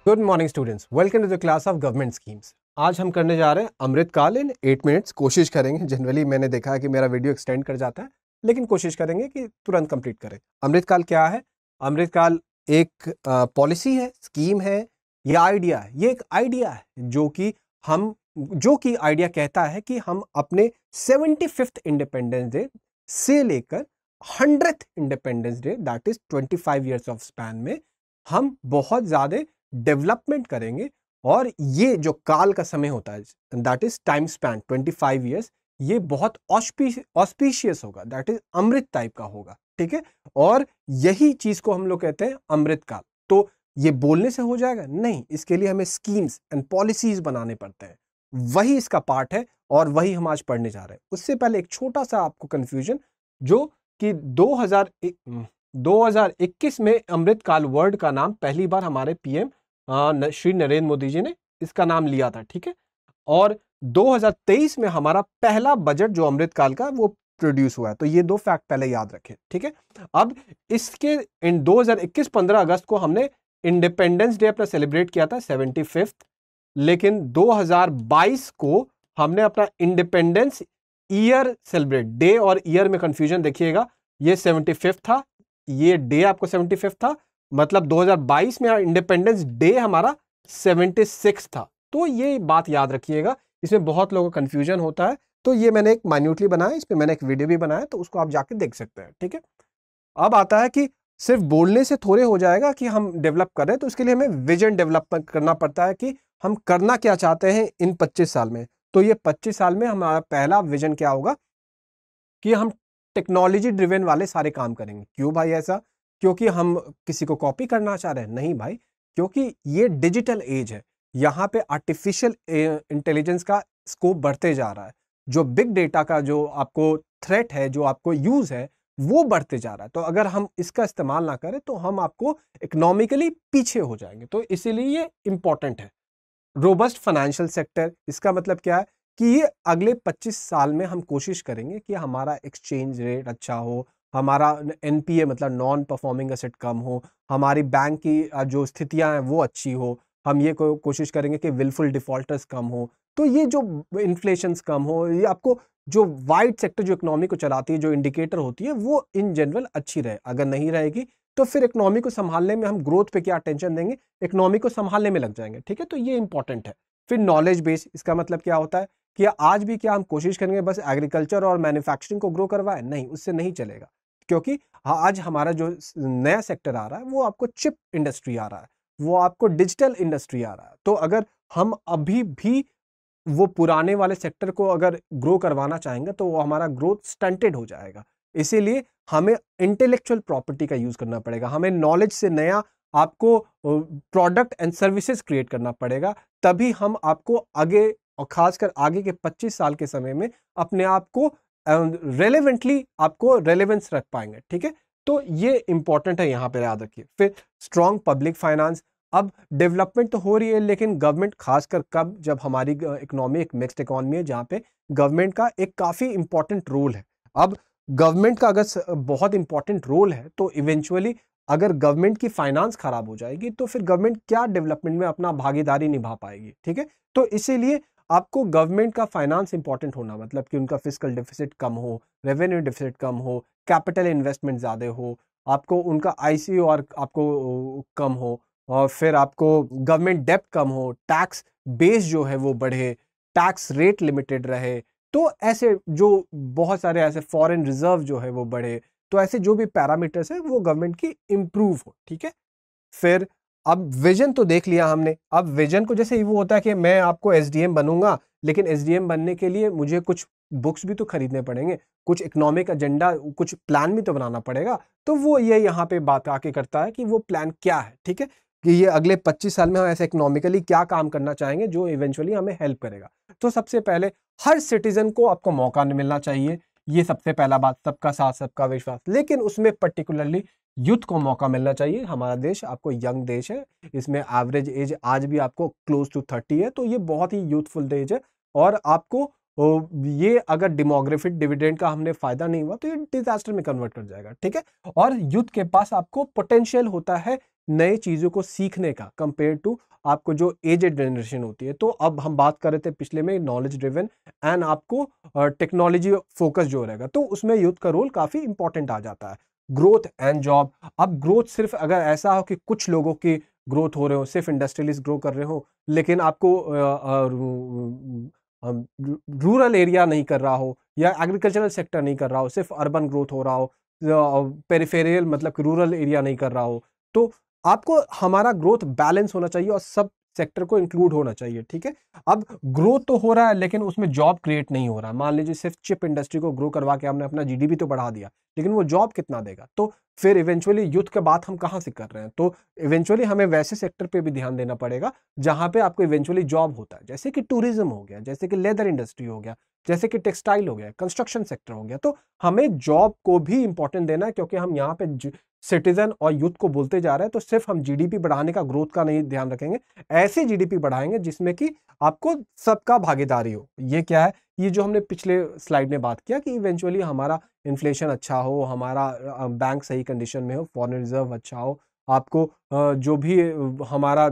Good morning students, welcome to the class of government schemes. आज हम करने जा रहे हैं अमृतकाल इन 8 मिनट्स। कोशिश करेंगे, जनरली मैंने देखा है कि मेरा वीडियो एक्सटेंड कर जाता है, लेकिन कोशिश करेंगे कि तुरंत कंप्लीट करें। अमृतकाल क्या है? अमृतकाल एक पॉलिसी है, स्कीम है या आइडिया है। ये एक आइडिया है जो कि आइडिया कहता है कि हम अपने 75th इंडिपेंडेंस डे से लेकर 100th independence day, that is 25 years of span में हम बहुत ज्यादा डेवलपमेंट करेंगे। और ये जो काल का समय होता है, that is time span 25 years, ये बहुत ऑस्पिशियस होगा, दैट इज अमृत टाइप का होगा। ठीक है, और यही चीज को हम लोग कहते हैं अमृत काल। तो ये बोलने से हो जाएगा? नहीं, इसके लिए हमें स्कीम्स एंड पॉलिसीज बनाने पड़ते हैं। वही इसका पार्ट है और वही हम आज पढ़ने जा रहे हैं। उससे पहले एक छोटा सा आपको कंफ्यूजन, जो कि 2021 में अमृतकाल वर्ड का नाम पहली बार हमारे पीएम श्री नरेंद्र मोदी जी ने इसका नाम लिया था। ठीक है, और 2023 में हमारा पहला बजट जो अमृतकाल का वो प्रोड्यूस हुआ है। तो ये दो फैक्ट पहले याद रखें। ठीक है, अब इसके इन 2021 15 अगस्त को हमने इंडिपेंडेंस डे अपना सेलिब्रेट किया था 75th, लेकिन 2022 को हमने अपना इंडिपेंडेंस ईयर सेलिब्रेट, डे और ईयर में कंफ्यूजन देखिएगा, ये 75th था, ये डे आपको 75th था, मतलब 2022 में इंडिपेंडेंस डे हमारा 76 था। तो ये बात याद रखिएगा, इसमें बहुत लोगों का कंफ्यूजन होता है। तो ये मैंने एक माइन्यूटली बनाया, इस पे मैंने एक वीडियो भी बनाया, तो उसको आप जाके देख सकते हैं। ठीक है, अब आता है कि सिर्फ बोलने से थोड़े हो जाएगा कि हम डेवलप कर रहे हैं, तो इसके लिए हमें विजन डेवलप करना पड़ता है कि हम करना क्या चाहते हैं इन 25 साल में। तो ये 25 साल में हमारा पहला विजन क्या होगा कि हम टेक्नोलॉजी ड्रिवन वाले सारे काम करेंगे। क्यों भाई ऐसा? क्योंकि हम किसी को कॉपी करना चाह रहे हैं? नहीं भाई, क्योंकि ये डिजिटल एज है, यहाँ पे आर्टिफिशियल इंटेलिजेंस का स्कोप बढ़ते जा रहा है। जो बिग डेटा का जो आपको थ्रेट है, जो आपको यूज है, वो बढ़ते जा रहा है। तो अगर हम इसका इस्तेमाल ना करें तो हम आपको इकोनॉमिकली पीछे हो जाएंगे। तो इसीलिए ये इंपॉर्टेंट है। रोबस्ट फाइनेंशियल सेक्टर, इसका मतलब क्या है कि ये अगले 25 साल में हम कोशिश करेंगे कि हमारा एक्सचेंज रेट अच्छा हो, हमारा एनपीए मतलब नॉन परफॉर्मिंग एसेट कम हो, हमारी बैंक की जो स्थितियां हैं वो अच्छी हो, हम ये कोशिश करेंगे कि विलफुल डिफॉल्टर्स कम हो। तो ये जो इन्फ्लेशंस कम हो, ये आपको जो वाइड सेक्टर जो इकोनॉमी को चलाती है, जो इंडिकेटर होती है, वो इन जनरल अच्छी रहे। अगर नहीं रहेगी तो फिर इकोनॉमी को संभालने में हम ग्रोथ पे क्या टेंशन देंगे, इकोनॉमी को संभालने में लग जाएंगे। ठीक है, तो ये इंपॉर्टेंट है। फिर नॉलेज बेस, इसका मतलब क्या होता है कि आज भी क्या हम कोशिश करेंगे बस एग्रीकल्चर और मैन्युफैक्चरिंग को ग्रो करवाएं? नहीं, उससे नहीं चलेगा। क्योंकि आज हमारा जो नया सेक्टर आ रहा है वो आपको चिप इंडस्ट्री आ रहा है, वो आपको डिजिटल इंडस्ट्री आ रहा है। तो अगर हम अभी भी वो पुराने वाले सेक्टर को अगर ग्रो करवाना चाहेंगे तो वो हमारा ग्रोथ स्टंटेड हो जाएगा। इसीलिए हमें इंटेलेक्चुअल प्रॉपर्टी का यूज करना पड़ेगा, हमें नॉलेज से नया आपको प्रोडक्ट एंड सर्विसेज क्रिएट करना पड़ेगा। तभी हम आपको आगे, और खासकर आगे के 25 साल के समय में अपने आप को रेलेवेंटली आपको रेलेवेंस रख पाएंगे। ठीक है, तो ये इंपॉर्टेंट है, यहाँ पे याद रखिए। फिर स्ट्रॉन्ग पब्लिक फाइनेंस। अब डेवलपमेंट तो हो रही है, लेकिन गवर्नमेंट खासकर कब, जब हमारी इकोनॉमी एक मिक्स्ड इकोनॉमी है जहाँ पे गवर्नमेंट का एक काफी इंपॉर्टेंट रोल है। अब गवर्नमेंट का अगर बहुत इंपॉर्टेंट रोल है तो इवेंचुअली अगर गवर्नमेंट की फाइनेंस खराब हो जाएगी तो फिर गवर्नमेंट क्या डेवलपमेंट में अपना भागीदारी निभा पाएगी। ठीक है, तो इसीलिए आपको गवर्नमेंट का फाइनेंस इंपॉर्टेंट होना, मतलब कि उनका फिस्कल डेफिसिट कम हो, रेवेन्यू डेफिसिट कम हो, कैपिटल इन्वेस्टमेंट ज्यादा हो, आपको उनका आईसीओआर आपको कम हो, और फिर आपको गवर्नमेंट डेप्ट कम हो, टैक्स बेस जो है वो बढ़े, टैक्स रेट लिमिटेड रहे। तो ऐसे जो बहुत सारे ऐसे फॉरेन रिजर्व जो है वो बढ़े, तो ऐसे जो भी पैरामीटर्स है वो गवर्नमेंट की इंप्रूव हो। ठीक है, फिर अब विजन तो देख लिया हमने। अब विजन को जैसे वो होता है कि मैं आपको एसडीएम बनूंगा, लेकिन एसडीएम बनने के लिए मुझे कुछ बुक्स भी तो खरीदने पड़ेंगे, कुछ इकोनॉमिक एजेंडा, कुछ प्लान भी तो बनाना पड़ेगा। तो वो ये यहाँ पे बात आके करता है कि वो प्लान क्या है। ठीक है, कि ये अगले 25 साल में हम ऐसे इकोनॉमिकली क्या काम करना चाहेंगे जो इवेंचुअली हमें हेल्प करेगा। तो सबसे पहले हर सिटीजन को आपको मौका मिलना चाहिए, ये सबसे पहला बात, सबका साथ सबका विश्वास। लेकिन उसमें पर्टिकुलरली यूथ को मौका मिलना चाहिए। हमारा देश आपको यंग देश है, इसमें एवरेज एज आज भी आपको क्लोज टू 30 है, तो ये बहुत ही यूथफुल एज है। और आपको ये अगर डेमोग्राफिक डिविडेंड का हमने फायदा नहीं हुआ तो ये डिजास्टर में कन्वर्ट कर जाएगा। ठीक है, और यूथ के पास आपको पोटेंशियल होता है नए चीजों को सीखने का, कंपेयर टू आपको जो एजेड जनरेशन होती है। तो अब हम बात कर रहे थे पिछले में नॉलेज ड्रिवन एंड आपको टेक्नोलॉजी फोकस जो रहेगा, तो उसमें यूथ का रोल काफी इंपॉर्टेंट आ जाता है। ग्रोथ एंड जॉब, अब ग्रोथ सिर्फ अगर ऐसा हो कि कुछ लोगों की ग्रोथ हो रहे हो, सिर्फ इंडस्ट्रियलिस्ट ग्रो कर रहे हो, लेकिन आपको रूरल एरिया नहीं कर रहा हो या एग्रीकल्चरल सेक्टर नहीं कर रहा हो, सिर्फ अर्बन ग्रोथ हो रहा हो, पेरिफेरियल मतलब कि रूरल एरिया नहीं कर रहा हो, तो आपको हमारा ग्रोथ बैलेंस होना चाहिए और सब सेक्टर को इंक्लूड होना चाहिए, ठीक है। अब ग्रोथ तो हो रहा है लेकिन उसमें जॉब क्रिएट नहीं हो रहा। मान लीजिए सिर्फ चिप इंडस्ट्री को ग्रो करवा के हमने अपना जीडीपी तो बढ़ा दिया, लेकिन वो जॉब कितना देगा? तो फिर इवेंचुअली यूथ का बात हम कहां से कर रहे हैं? तो इवेंचुअली हमें वैसे सेक्टर पे भी ध्यान देना पड़ेगा जहां पे आपको इवेंचुअली जॉब होता है, जैसे कि टूरिज्म हो गया, जैसे कि लेदर इंडस्ट्री हो गया, जैसे कि टेक्सटाइल हो गया, कंस्ट्रक्शन सेक्टर हो गया। तो हमें जॉब को भी इंपॉर्टेंट देना है, क्योंकि हम यहाँ पे सिटीजन और यूथ को बोलते जा रहे हैं, तो सिर्फ हम जीडीपी बढ़ाने का, ग्रोथ का नहीं ध्यान रखेंगे, ऐसे जीडीपी बढ़ाएंगे जिसमें कि आपको सबका भागीदारी हो। ये क्या है? ये जो हमने पिछले स्लाइड में बात किया कि इवेंचुअली हमारा इन्फ्लेशन अच्छा हो, हमारा बैंक सही कंडीशन में हो, फॉरेन रिजर्व अच्छा हो, आपको जो भी हमारा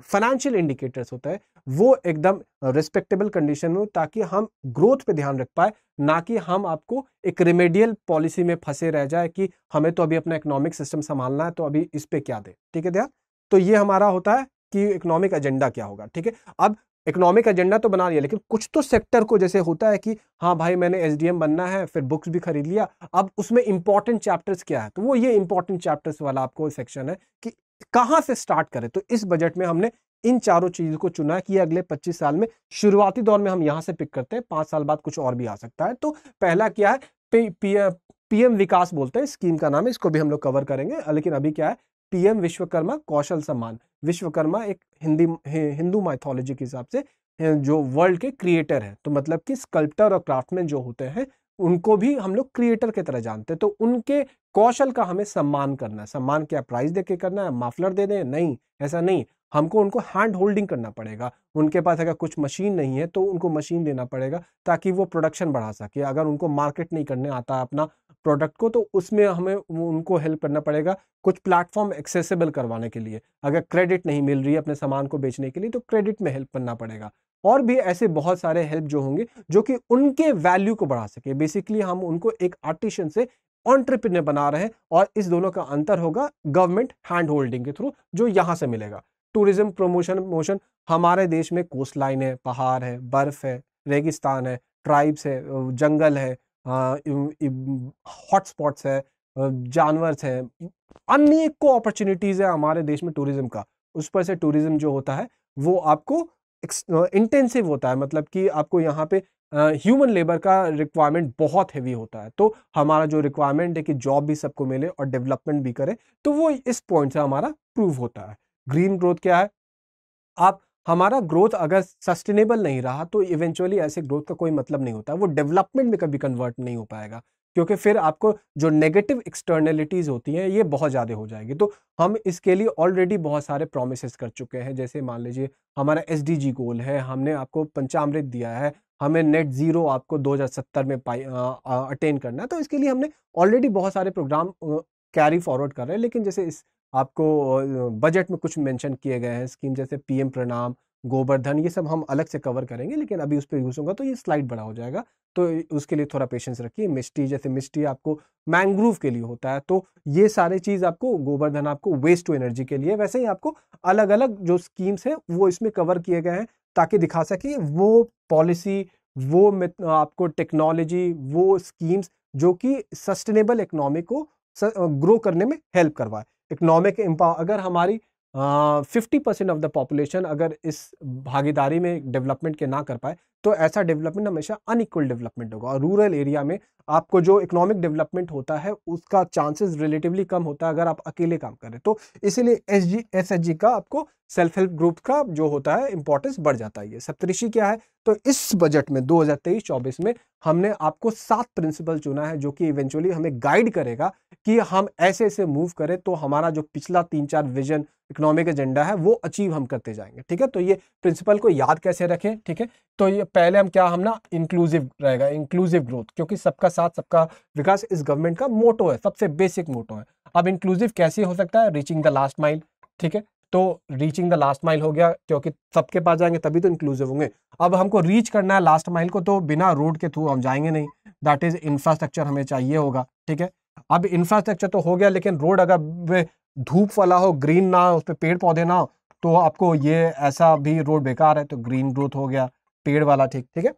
फाइनेंशियल इंडिकेटर्स होता है वो एकदम रिस्पेक्टेबल कंडीशन में हो, ताकि हम ग्रोथ पे ध्यान रख पाए, ना कि हम आपको एक रिमेडियल पॉलिसी में फंसे रह जाए कि हमें तो अभी अपना इकोनॉमिक सिस्टम संभालना है, तो अभी इस पे क्या दे, ठीक है ध्यान। तो ये हमारा होता है कि इकोनॉमिक एजेंडा क्या होगा, ठीक है। अब इकोनॉमिक एजेंडा तो बना लिया, लेकिन कुछ तो सेक्टर को, जैसे होता है कि हाँ भाई मैंने एसडीएम बनना है, फिर बुक्स भी खरीद लिया, अब उसमें इंपॉर्टेंट चैप्टर्स क्या है, तो वो ये इंपॉर्टेंट चैप्टर्स वाला आपको सेक्शन है कि कहां से स्टार्ट करें। तो इस बजट में हमने इन चारों चीजों को चुना कि अगले 25 साल में शुरुआती दौर में हम यहां से पिक करते हैं, 5 साल बाद कुछ और भी आ सकता है। तो पहला क्या है? पीएम विकास बोलते हैं स्कीम का नाम है, इसको भी हम लोग कवर करेंगे, लेकिन अभी क्या है? पीएम विश्वकर्मा कौशल सम्मान। विश्वकर्मा एक हिंदू माइथोलॉजी के हिसाब से जो वर्ल्ड के क्रिएटर है, तो मतलब कि स्कल्प्टर और क्राफ्टमैन जो होते हैं उनको भी हम लोग क्रिएटर की तरह जानते हैं। तो उनके कौशल का हमें सम्मान करना है। सम्मान क्या प्राइस देके करना है, माफलर दे दें? नहीं, ऐसा नहीं। हमको उनको हैंड होल्डिंग करना पड़ेगा। उनके पास अगर कुछ मशीन नहीं है तो उनको मशीन देना पड़ेगा, ताकि वो प्रोडक्शन बढ़ा सके। अगर उनको मार्केट नहीं करने आता है अपना प्रोडक्ट को, तो उसमें हमें उनको हेल्प करना पड़ेगा कुछ प्लेटफॉर्म एक्सेसिबल करवाने के लिए। अगर क्रेडिट नहीं मिल रही है अपने सामान को बेचने के लिए, तो क्रेडिट में हेल्प करना पड़ेगा। और भी ऐसे बहुत सारे हेल्प जो होंगे जो कि उनके वैल्यू को बढ़ा सके। बेसिकली हम उनको एक आर्टिशियन से एंटरप्रेन्योर बना रहे हैं, और इस दोनों का अंतर होगा गवर्नमेंट हैंड होल्डिंग के थ्रू, जो यहां से मिलेगा। टूरिज्म प्रमोशन मोशन, हमारे देश में कोस्ट लाइन है, पहाड़ है, बर्फ है, रेगिस्तान है, ट्राइब्स है, जंगल है, हॉटस्पॉट्स है, जानवर है, अनेकों अपॉर्चुनिटीज है हमारे देश में टूरिज्म का। उस पर से टूरिज्म जो होता है वो आपको इंटेंसिव होता है, मतलब कि आपको यहाँ पे ह्यूमन लेबर का रिक्वायरमेंट बहुत हैवी होता है। तो हमारा जो रिक्वायरमेंट है कि जॉब भी सबको मिले और डेवलपमेंट भी करे, तो वो इस पॉइंट से हमारा प्रूव होता है। ग्रीन ग्रोथ क्या है? आप हमारा ग्रोथ अगर सस्टेनेबल नहीं रहा, तो इवेंचुअली ऐसे ग्रोथ का कोई मतलब नहीं होता, वो डेवलपमेंट में कभी कन्वर्ट नहीं हो पाएगा, क्योंकि फिर आपको जो नेगेटिव एक्सटर्नलिटीज होती हैं ये बहुत ज़्यादा हो जाएगी। तो हम इसके लिए ऑलरेडी बहुत सारे प्रोमिसेस कर चुके हैं। जैसे मान लीजिए हमारा एसडीजी गोल है, हमने आपको पंचामृत दिया है, हमें नेट जीरो आपको 2070 में अटेन करना है। तो इसके लिए हमने ऑलरेडी बहुत सारे प्रोग्राम कैरी फॉरवर्ड कर रहे हैं। लेकिन जैसे इस आपको बजट में कुछ मेंशन किए गए हैं स्कीम, जैसे पीएम प्रणाम, गोवर्धन, ये सब हम अलग से कवर करेंगे, लेकिन अभी उस पर यूज होगा तो ये स्लाइड बड़ा हो जाएगा, तो उसके लिए थोड़ा पेशेंस रखिए। मिस्टी, जैसे मिस्टी आपको मैंग्रोव के लिए होता है, तो ये सारे चीज आपको, गोवर्धन आपको वेस्ट टू एनर्जी के लिए, वैसे ही आपको अलग अलग जो स्कीम्स है वो इसमें कवर किए गए हैं, ताकि दिखा सके वो पॉलिसी, वो आपको टेक्नोलॉजी, वो स्कीम्स जो कि सस्टेनेबल इकोनॉमी को ग्रो करने में हेल्प करवाए। इकोनॉमिक अगर हमारी 50% ऑफ द पॉपुलेशन अगर इस भागीदारी में डेवलपमेंट के ना कर पाए, तो ऐसा डेवलपमेंट हमेशा अनइक्वल डेवलपमेंट होगा। और रूरल एरिया में आपको जो इकोनॉमिक डेवलपमेंट होता है उसका चांसेस रिलेटिवली कम होता है अगर आप अकेले काम करें। तो इसीलिए एसएचजी का आपको सेल्फ हेल्प ग्रुप का जो होता है इंपॉर्टेंस बढ़ जाता है। ये सप्तऋषि क्या है? तो इस बजट में 2023-24 में हमने आपको 7 प्रिंसिपल चुना है, जो कि इवेंचुअली हमें गाइड करेगा कि हम ऐसे ऐसे मूव करें तो हमारा जो पिछला 3-4 विजन इकोनॉमिक एजेंडा है वो अचीव हम करते जाएंगे। ठीक है, तो ये प्रिंसिपल को याद कैसे रखें? ठीक है, तो ये पहले हम क्या, हम ना इंक्लूसिव रहेगा, इंक्लूसिव ग्रोथ, क्योंकि सबका साथ सबका विकास इस गवर्नमेंट का मोटो है, सबसे बेसिक मोटो है। अब इंक्लूसिव कैसे हो सकता है? Reaching the last mile. ठीक है, तो रीचिंग द लास्ट माइल हो गया, क्योंकि सबके पास जाएंगे तभी तो इंक्लूसिव होंगे। अब हमको रीच करना है लास्ट माइल को, तो बिना रोड के थ्रू हम जाएंगे नहीं, दैट इज इंफ्रास्ट्रक्चर हमें चाहिए होगा, ठीक है। अब इंफ्रास्ट्रक्चर तो हो गया, लेकिन रोड अगर धूप वाला हो, ग्रीन ना हो, उस पर पेड़ पौधे ना हो, तो आपको ये ऐसा भी रोड बेकार है। तो ग्रीन ग्रोथ हो गया, पेड़ वाला, ठीक है।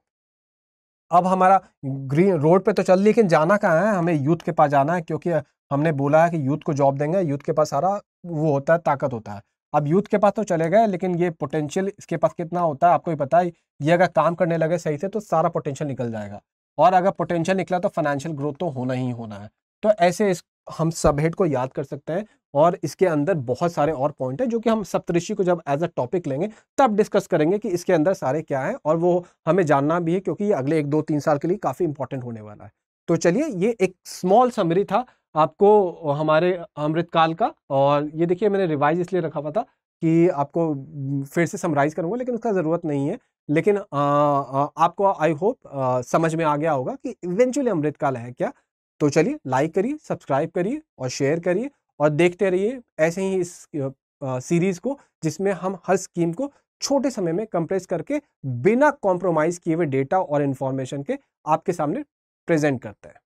अब हमारा ग्रीन रोड पे तो चल, लेकिन जाना कहाँ है, हमें यूथ के पास जाना है, क्योंकि हमने बोला है कि यूथ को जॉब देंगे, यूथ के पास सारा वो होता है, ताकत होता है। अब यूथ के पास तो चले गए, लेकिन ये पोटेंशियल इसके पास कितना होता है आपको ही पता है। ये अगर काम करने लगे सही से तो सारा पोटेंशियल निकल जाएगा, और अगर पोटेंशियल निकला तो फाइनेंशियल ग्रोथ तो होना ही होना है। तो ऐसे हम सब हेड को याद कर सकते हैं, और इसके अंदर बहुत सारे और पॉइंट है जो कि हम सप्तऋषि को जब एज अ टॉपिक लेंगे तब डिस्कस करेंगे कि इसके अंदर सारे क्या है, और वो हमें जानना भी है, क्योंकि ये अगले 1-2-3 साल के लिए काफी इंपॉर्टेंट होने वाला है। तो चलिए, ये एक स्मॉल समरी था आपको हमारे अमृतकाल का, और ये देखिए मैंने रिवाइज इसलिए रखा हुआ था कि आपको फिर से समराइज करूंगा, लेकिन उसका जरूरत नहीं है। लेकिन आपको आई होप समझ में आ गया होगा कि इवेंचुअली अमृतकाल है क्या। तो चलिए, लाइक करिए, सब्सक्राइब करिए और शेयर करिए, और देखते रहिए ऐसे ही इस सीरीज को, जिसमें हम हर स्कीम को छोटे समय में कंप्रेस करके बिना कॉम्प्रोमाइज किए हुए डेटा और इंफॉर्मेशन के आपके सामने प्रेजेंट करते हैं।